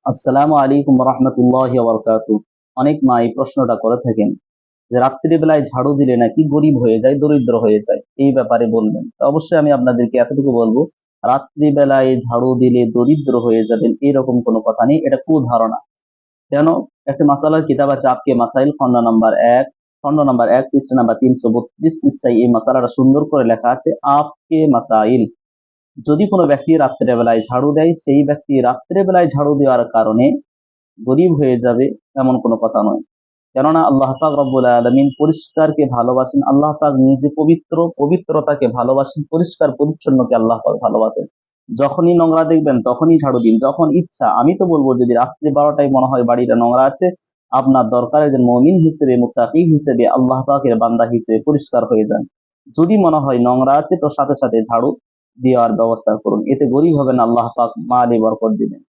আসসালামু আলাইকুম রহমতুল্লাহি ওয়া বারাকাতুহু। অনেক মা এই প্রশ্নটা করে থাকেন যে রাত্রি বেলায় ঝাড়ু দিলে নাকি গরিব হয়ে যায়, দরিদ্র হয়ে যায়, এই ব্যাপারে বলবেন। তো অবশ্যই আমি আপনাদেরকে এতটুকু বলবো, রাত্রি বেলায় ঝাড়ু দিলে দরিদ্র হয়ে যাবেন এরকম কোনো কথা নেই, এটা কুধারণা। কেন? একটা মাসালার কিতাব আছে আপকে মাসাইল খণ্ড নাম্বার 1 পৃষ্ঠা নাম্বার 332 পৃষ্ঠায় এই মাসালাটা সুন্দর করে লেখা আছে, আপকে মাসাইল। যদি কোনো ব্যক্তি রাত্রে বেলায় ঝাড়ু দেয়, সেই ব্যক্তি রাত্রে বেলায় ঝাড়ু দেওয়ার কারণে গরিব হয়ে যাবে এমন কোনো কথা নয়। কেননা আল্লাহ পাক রব্বুল আলামিন পরিষ্কারকে ভালোবাসেন। আল্লাহ পাক নিজে পবিত্র, পবিত্রতাকে ভালোবাসেন, পরিষ্কার পরিচ্ছন্নকে আল্লাহ পাক ভালোবাসেন। যখনই নোংরা দেখবেন তখনই ঝাড়ু দিন, যখন ইচ্ছা। আমি তো বলবো যদি রাত্রি 12টায় মনে হয় বাড়িটা নোংরা আছে, আপনার দরকার একজন মুমিন হিসেবে, মুত্তাকি হিসেবে, আল্লাহ পাকের বান্দা হিসেবে পরিষ্কার হয়ে যান। যদি মনে হয় নোংরা আছে তো সাথে সাথে ঝাড়ু দেওয়ার ব্যবস্থা করুন, এতে গরিব হবেন, আল্লাহ পাক মালে বরকত দিবেন।